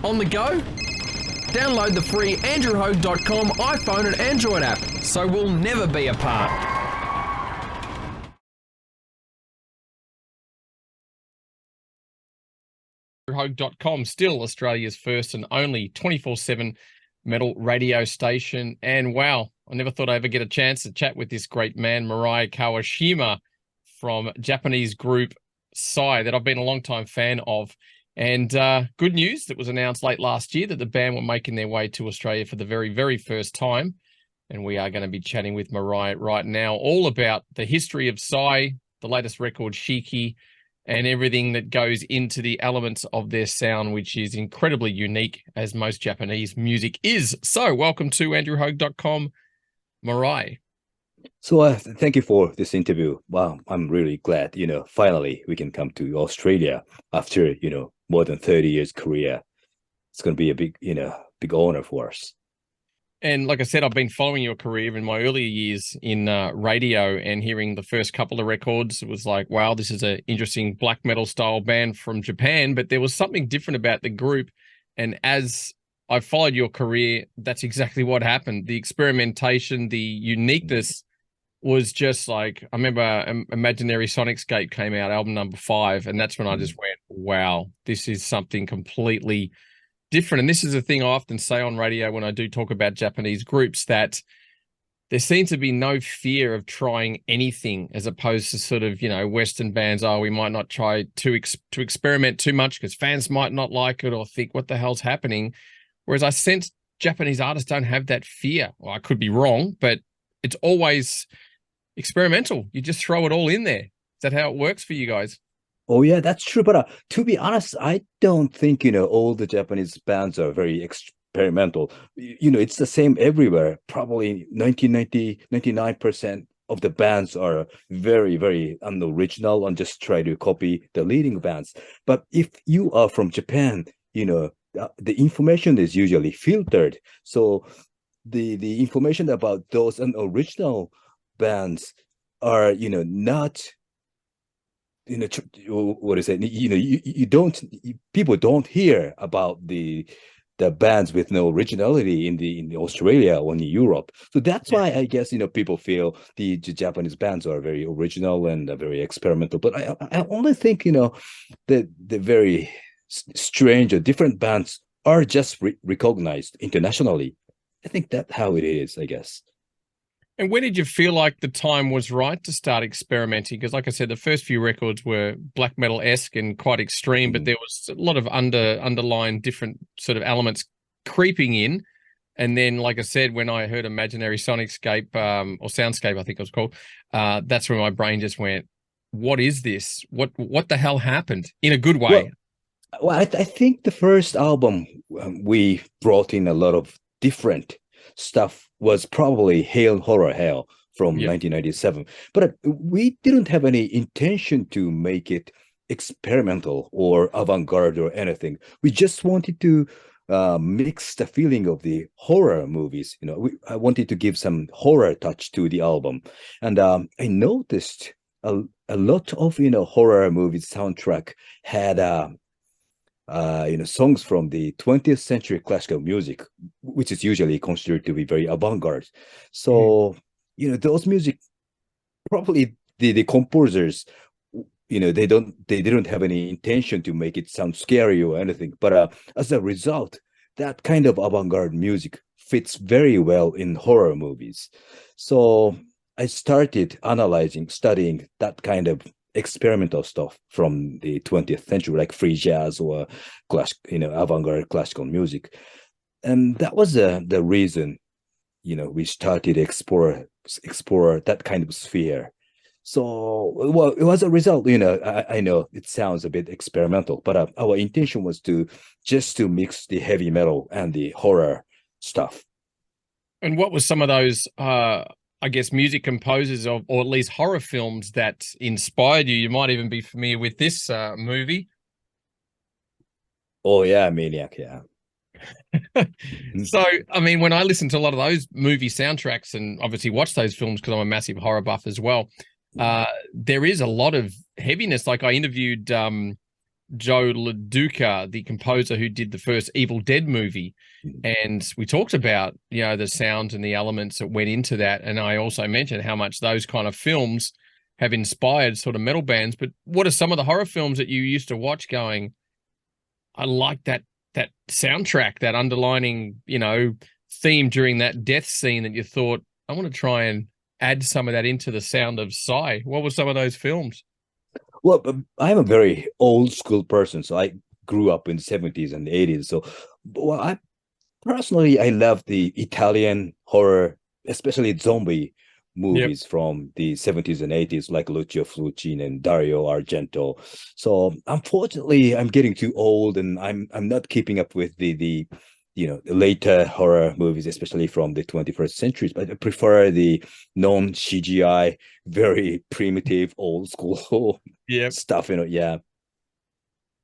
On the go? Download the free andrewhogue.com iPhone and Android app, so we'll never be apart. Andrewhogue.com, still Australia's first and only 24/7 metal radio station. And wow, I never thought I'd ever get a chance to chat with this great man, Mirai Kawashima, from Japanese group SIGH, that I've been a long-time fan of. And good news that was announced late last year that the band were making their way to Australia for the very, very first time. And we are going to be chatting with Mirai right now all about the history of SIGH, the latest record, Shiki, and everything that goes into the elements of their sound, which is incredibly unique, as most Japanese music is. So welcome to andrewhogue.com, Mirai. So thank you for this interview. Wow, I'm really glad, finally we can come to Australia after, more than 30 years career. It's going to be a big honor for us. And like I said, I've been following your career in my earlier years in radio, and hearing the first couple of records, it was like, wow, this is an interesting black metal style band from Japan, but there was something different about the group. And as I followed your career, that's exactly what happened. The experimentation, the uniqueness was just like, I remember Imaginary Sonicscape came out, album number 5, and that's when I just went, wow, this is something completely different. And this is a thing I often say on radio when I do talk about Japanese groups, that there seems to be no fear of trying anything, as opposed to sort of, Western bands, we might not try to experiment too much because fans might not like it or think, what the hell's happening? Whereas I sense Japanese artists don't have that fear. Well, I could be wrong, but it's always experimental. You just throw it all in there. Is that how it works for you guys? Oh yeah, that's true. But to be honest, I don't think all the Japanese bands are very experimental. It's the same everywhere. Probably 99% of the bands are very, very unoriginal and just try to copy the leading bands. But if you are from Japan, the information is usually filtered. So the information about those unoriginal bands are not what is it, you don't, people don't hear about the bands with no originality in the Australia or in Europe. So that's why I guess people feel the Japanese bands are very original and very experimental. But I only think the very strange or different bands are just recognized internationally. I think that's how it is, I guess. And when did you feel like the time was right to start experimenting? Because like I said, the first few records were black metal-esque and quite extreme, but there was a lot of underlying different sort of elements creeping in. And then, like I said, when I heard Imaginary Sonicscape, or Soundscape, I think it was called, that's where my brain just went, what is this? What the hell happened? In a good way. Well, I think the first album, we brought in a lot of different stuff, was probably Hail Horror Hell from 1997. But we didn't have any intention to make it experimental or avant-garde or anything. We just wanted to mix the feeling of the horror movies. I wanted to give some horror touch to the album. And I noticed a lot of horror movies soundtrack had songs from the 20th century classical music, which is usually considered to be very avant-garde. So, those music, probably the composers, they didn't have any intention to make it sound scary or anything. But as a result, that kind of avant-garde music fits very well in horror movies. So I started studying that kind of experimental stuff from the 20th century, like free jazz or avant-garde classical music. And that was the reason, we started explore that kind of sphere. So, well, it was a result, I know it sounds a bit experimental, but our intention was to mix the heavy metal and the horror stuff. And what was some of those I guess, music composers of, or at least horror films that inspired you? You might even be familiar with this movie. Oh, yeah, Maniac, yeah. So, I mean, when I listen to a lot of those movie soundtracks and obviously watch those films because I'm a massive horror buff as well, there is a lot of heaviness. Like I interviewed Joe LaDuca, the composer who did the first Evil Dead movie. And we talked about, the sounds and the elements that went into that. And I also mentioned how much those kind of films have inspired sort of metal bands. But what are some of the horror films that you used to watch going, I like that soundtrack, that underlining, theme during that death scene that you thought, I want to try and add some of that into the sound of Psy. What were some of those films? Well, I'm a very old school person, so I grew up in the 70s and the 80s. So, well, I love the Italian horror, especially zombie movies from the 70s and 80s, like Lucio Fulci and Dario Argento. So, unfortunately, I'm getting too old, and I'm not keeping up with the later horror movies, especially from the 21st centuries. But I prefer the non-CGI, very primitive, old school stuff. Yeah.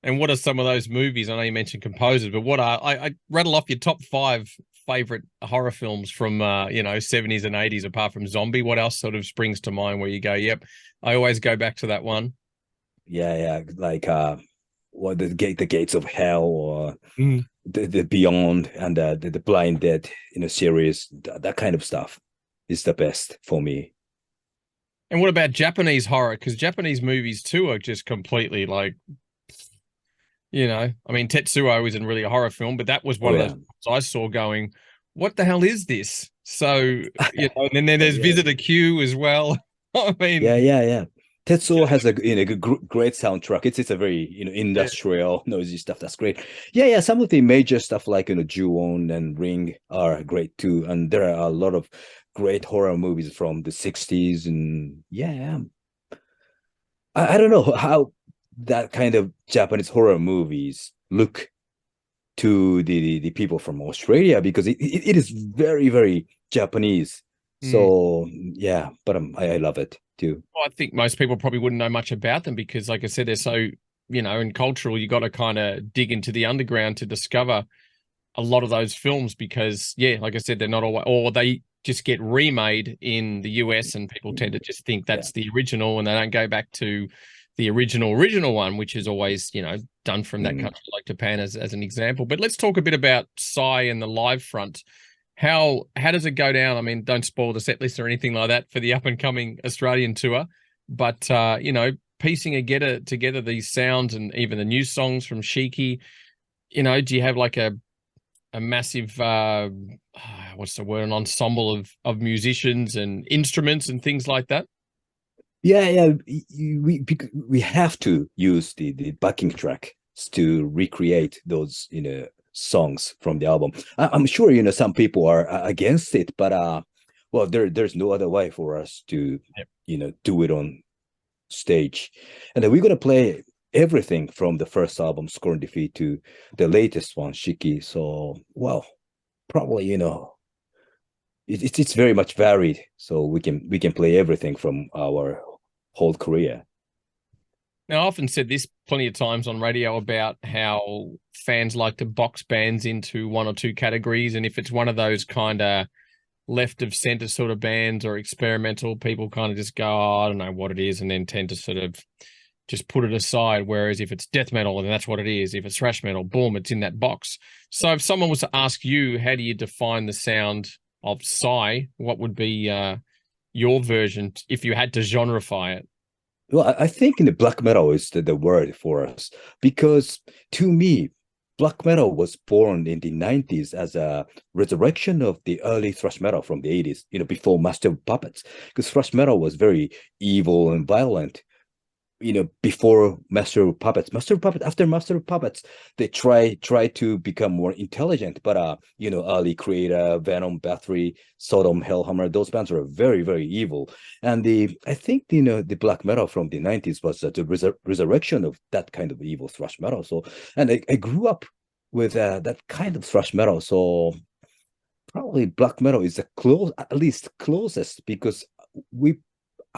And what are some of those movies? I know you mentioned composers, but what are I rattle off your top 5 favorite horror films from 70s and 80s apart from Zombie? What else sort of springs to mind where you go, yep, I always go back to that one? Yeah, like what the gates of hell, or the Beyond, and the Blind Dead series. That kind of stuff is the best for me. And what about Japanese horror? Because Japanese movies too are just completely like, I mean, Tetsuo isn't really a horror film, but that was one of those I saw going, what the hell is this? So, and then there's Visitor Q as well. I mean, yeah. Tetsuo has a great soundtrack. It's a very industrial noisy stuff. That's great. Yeah. Some of the major stuff like Ju-on and Ring are great too, and there are a lot of great horror movies from the 60s. And I don't know how that kind of Japanese horror movies look to the people from Australia, because it is very, very Japanese. So yeah, but I love it too. Well, I think most people probably wouldn't know much about them because, like I said, they're so and cultural. You got to kind of dig into the underground to discover a lot of those films because, like I said, they're not always, or they just get remade in the US, and people tend to just think that's the original, and they don't go back to the original one, which is always, done from that country like Japan as an example. But let's talk a bit about Psy and the live front. How does it go down? I mean, don't spoil the set list or anything like that for the up and coming Australian tour, but piecing together these sounds and even the new songs from Shiki, do you have like a massive what's the word, an ensemble of musicians and instruments and things like that? Yeah. We have to use the backing track to recreate those songs from the album. I'm sure some people are against it, but well, there's no other way for us to do it on stage. And then we're gonna play everything from the first album, Scorn and Defeat, to the latest one, Shiki. So well, probably it's very much varied, so we can play everything from our whole career. Now, I often said this plenty of times on radio about how fans like to box bands into one or two categories, and if it's one of those kind of left of center sort of bands or experimental, people kind of just go, oh, I don't know what it is, and then tend to sort of just put it aside. Whereas if it's death metal, then that's what it is. If it's thrash metal, boom, it's in that box. So if someone was to ask you, how do you define the sound of Psy, what would be your version if you had to genreify it? Well, I think in the black metal is the word for us, because to me, black metal was born in the 90s as a resurrection of the early thrash metal from the 80s, before Master of Puppets, because thrash metal was very evil and violent. Before Master of Puppets, after Master of Puppets, they try to become more intelligent. But early Creator, Venom, Bathory, Sodom, Hellhammer, those bands were very, very evil. And I think the black metal from the 90s was the resurrection of that kind of evil thrash metal. So, and I grew up with that kind of thrash metal. So probably black metal is at least closest, because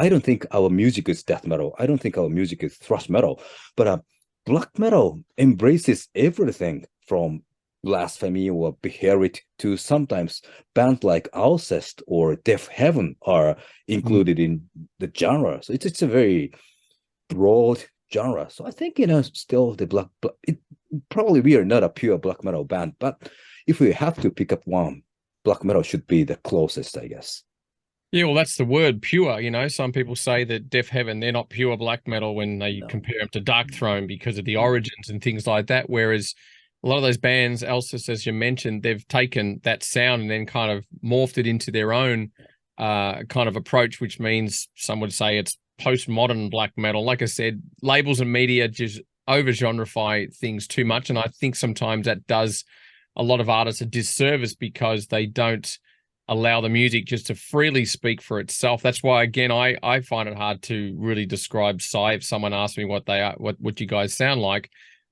I don't think our music is death metal. I don't think our music is thrash metal. But black metal embraces everything from Blasphemy or Beherit to sometimes bands like Alcest or Death Heaven are included in the genre. So it's a very broad genre. So I think, still the probably we are not a pure black metal band, but if we have to pick up one, black metal should be the closest, I guess. Yeah, well, that's the word, pure. Some people say that Deaf Heaven, they're not pure black metal when they No. compare them to Dark Throne because of the origins and things like that. Whereas a lot of those bands, Elsis, as you mentioned, they've taken that sound and then kind of morphed it into their own kind of approach, which means some would say it's postmodern black metal. Like I said, labels and media just over-genreify things too much. And I think sometimes that does a lot of artists a disservice because they don't allow the music just to freely speak for itself. That's why, again, I find it hard to really describe Psy. If someone asks me what they are, what you guys sound like,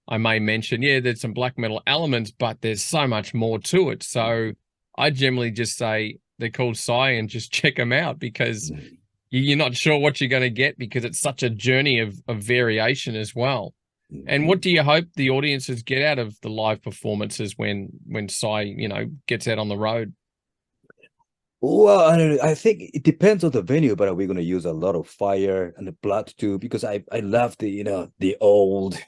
I may mention, yeah, there's some black metal elements, but there's so much more to it. So I generally just say they're called Psy and just check them out because you're not sure what you're going to get because it's such a journey of variation as well. And what do you hope the audiences get out of the live performances when Psy, gets out on the road? Well, I think it depends on the venue, but we're going to use a lot of fire and the blood too, because I love the old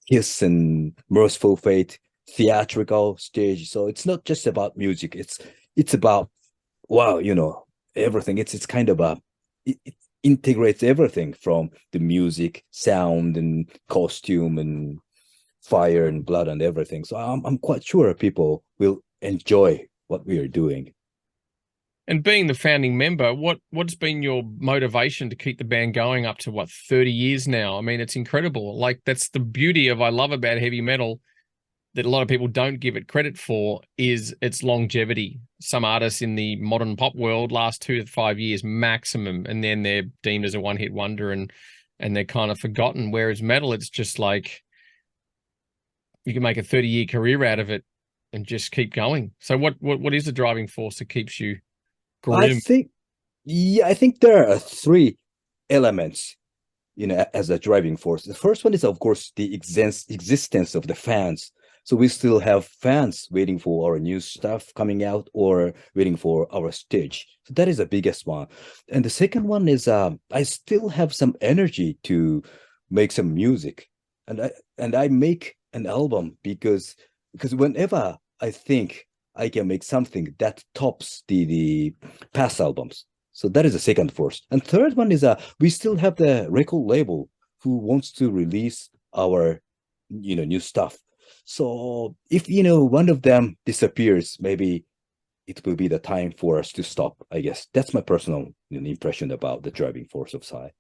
Kiss and Merciful Fate theatrical stage. So it's not just about music. It's about, wow, everything. It's kind of it integrates everything from the music, sound, and costume, and fire and blood and everything. So I'm quite sure people will enjoy what we are doing. And being the founding member, what's been your motivation to keep the band going up to 30 years now? I mean, it's incredible. Like, that's the beauty I love about heavy metal that a lot of people don't give it credit for is its longevity. Some artists in the modern pop world last 2 to 5 years maximum, and then they're deemed as a one-hit wonder and they're kind of forgotten. Whereas metal, it's just like you can make a 30-year career out of it and just keep going. So what is the driving force that keeps you I think there are three elements, as a driving force. The first one is, of course, the existence of the fans. So we still have fans waiting for our new stuff coming out or waiting for our stage. So that is the biggest one. And the second one is I still have some energy to make some music, and I make an album because whenever I think I can make something that tops the past albums. So that is the second force. And third one is we still have the record label who wants to release our new stuff. So if one of them disappears, maybe it will be the time for us to stop. I guess that's my personal impression about the driving force of Psy.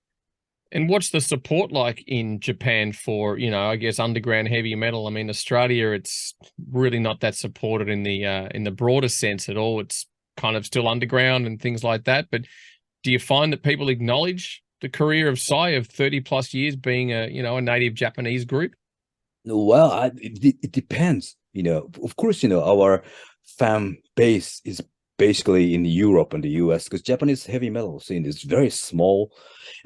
And what's the support like in Japan for, I guess underground heavy metal? I mean, Australia, it's really not that supported in the broader sense at all. It's kind of still underground and things like that. But do you find that people acknowledge the career of Psy of 30 plus years being a native Japanese group? Well, it depends. Of course, our fan base is basically in Europe and the US because Japanese heavy metal scene is very small.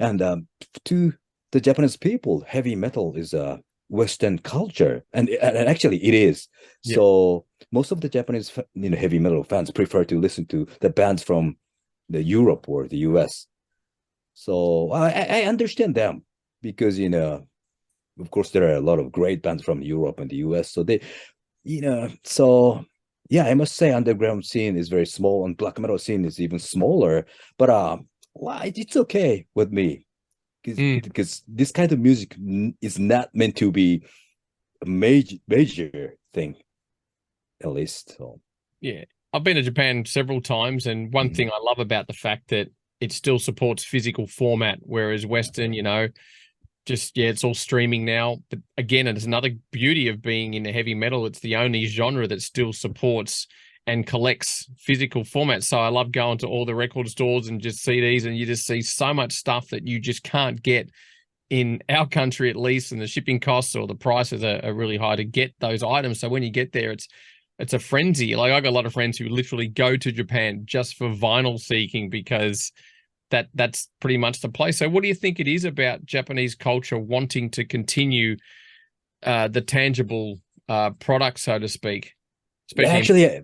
And to the Japanese people, heavy metal is a Western culture. And actually it is. Yeah. So most of the Japanese heavy metal fans prefer to listen to the bands from the Europe or the US. So I understand them because, of course, there are a lot of great bands from Europe and the US. So they, so yeah, I must say underground scene is very small and black metal scene is even smaller. But well, it's okay with me because this kind of music is not meant to be a major thing, at least. So yeah, I've been to Japan several times, and one thing I love about the fact that it still supports physical format, whereas Western, it's all streaming now. But again, it's another beauty of being in the heavy metal. It's the only genre that still supports and collects physical formats. So I love going to all the record stores and just CDs, and you just see so much stuff that you just can't get in our country, at least, and the shipping costs or the prices are really high to get those items. So when you get there, it's a frenzy. Like, I got a lot of friends who literally go to Japan just for vinyl seeking because that's pretty much the place. So what do you think it is about Japanese culture wanting to continue the tangible product, so to speak? Actually,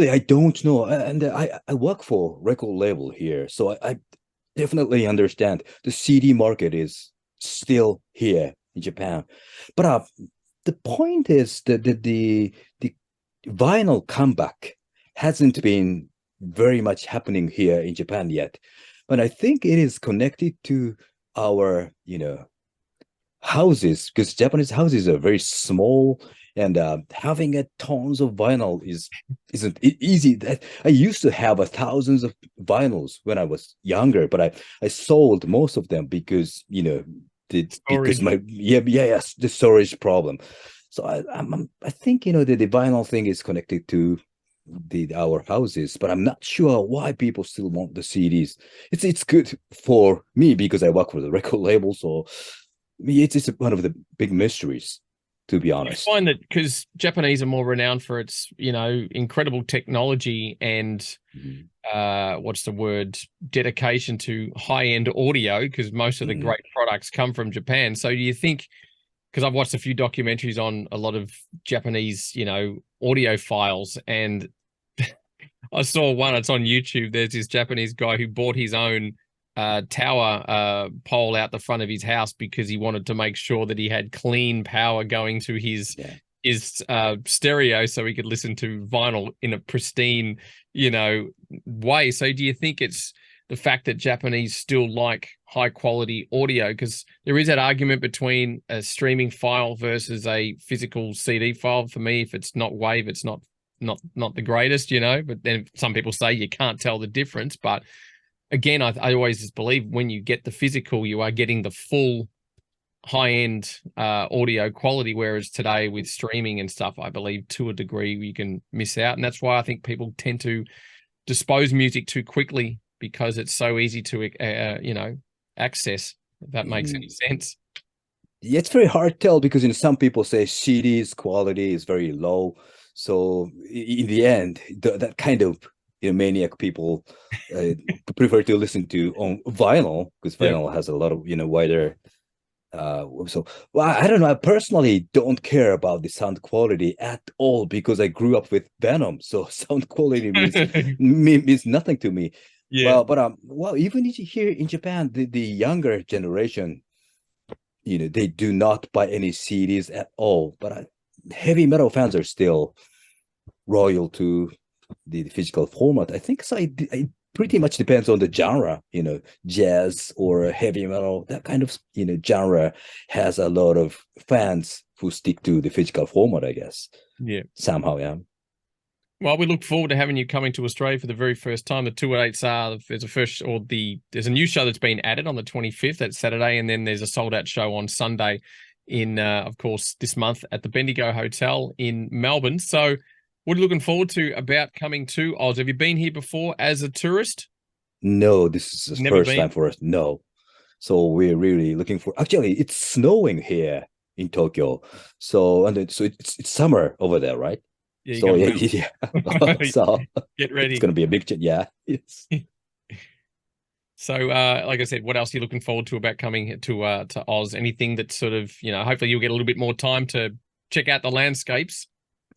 I don't know. And I work for record label here. So I definitely understand the CD market is still here in Japan. But the point is that the vinyl comeback hasn't been very much happening here in Japan yet. But I think it is connected to our, houses, because Japanese houses are very small, and having a tons of vinyl isn't easy. That I used to have thousands of vinyls when I was younger, but I sold most of them because because yes, the storage problem. So I think the vinyl thing is connected to our houses, but I'm not sure why people still want the CDs. It's good for me because I work for the record label, so it's one of the big mysteries, to be honest. I find that because Japanese are more renowned for its, incredible technology and what's the word, dedication to high-end audio, because most of the great products come from Japan. So do you think, because I've watched a few documentaries on a lot of Japanese, audio files, and I saw one, it's on YouTube. There's this Japanese guy who bought his own tower pole out the front of his house because he wanted to make sure that he had clean power going to his stereo so he could listen to vinyl in a pristine, way. So do you think it's the fact that Japanese still like high quality audio? Because there is that argument between a streaming file versus a physical CD file. For me, if it's not wave, it's not the greatest, but then some people say you can't tell the difference. But again, I always just believe when you get the physical, you are getting the full high-end audio quality, whereas today with streaming and stuff, I believe to a degree you can miss out. And that's why I think people tend to dispose music too quickly, because it's so easy to, access, if that makes any sense. Yeah, it's very hard to tell because some people say CD's quality is very low. So in the end, that kind of maniac people prefer to listen to on vinyl, because vinyl has a lot of wider. So I don't know. I personally don't care about the sound quality at all because I grew up with Venom. So sound quality means nothing to me. Yeah. But even here in Japan, the younger generation, they do not buy any CDs at all. But heavy metal fans are still loyal to the physical format. I think so. It pretty much depends on the genre. Jazz or heavy metal, that kind of genre has a lot of fans who stick to the physical format, I guess. Yeah. Somehow, yeah. Well, we look forward to having you coming to Australia for the very first time. The 218s there's a new show that's been added on the 25th, that's Saturday, and then there's a sold-out show on Sunday in, of course, this month at the Bendigo Hotel in Melbourne. So what are you looking forward to about coming to Oz? Have you been here before as a tourist? No, this is the first time for us. No. So we're really looking for, actually, it's snowing here in Tokyo. So it's summer over there, right? Yeah. So yeah. So get ready. It's going to be a big change. Yeah. Yes. So, like I said, what else are you looking forward to about coming to Oz? Anything that sort of, hopefully you'll get a little bit more time to check out the landscapes.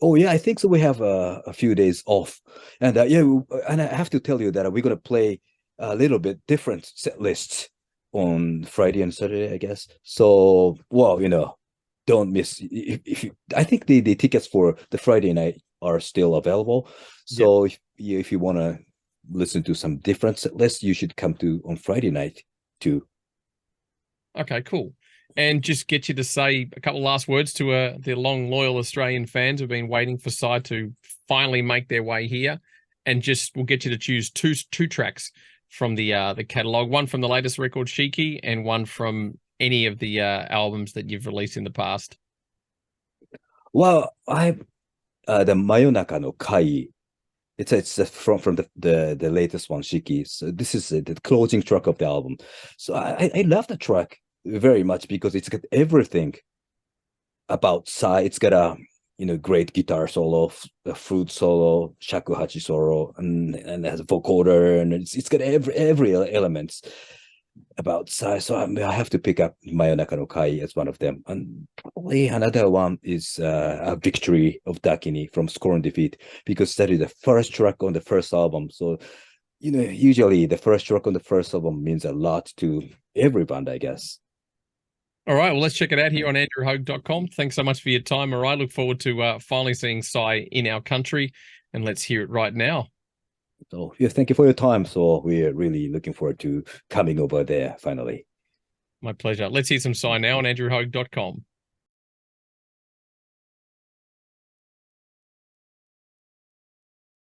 Oh yeah, I think so. We have a few days off, and and I have to tell you that we're going to play a little bit different set lists on Friday and Saturday, I guess. So, don't miss. I think the tickets for the Friday night are still available. So if you want to listen to some different set lists, you should come on Friday night too. Okay, cool. And just get you to say a couple of last words to the long, loyal Australian fans who've been waiting for SIGH to finally make their way here. And we'll get you to choose two tracks from the catalogue, one from the latest record, Shiki, and one from any of the albums that you've released in the past. Well, the Mayonaka no Kai. It's from the latest one, Shiki. So this is the closing track of the album. So I love the track very much because it's got everything about SIGH. It's got a great guitar solo, a flute solo, shakuhachi solo, and it has a vocoder, and it's got every elements about SIGH. So I have to pick up Mayonaka no Kai as one of them, and probably another one is a Victory of Dakini from Scorn Defeat, because that is the first track on the first album. So usually the first track on the first album means a lot to every band, I guess. All right, well, let's check it out here on andrewhogue.com. Thanks so much for your time, Mirai. Look forward to finally seeing SIGH in our country, and let's hear it right now. So yeah, thank you for your time. So we're really looking forward to coming over there finally. My pleasure. Let's hear some SIGH now on andrewhogue.com.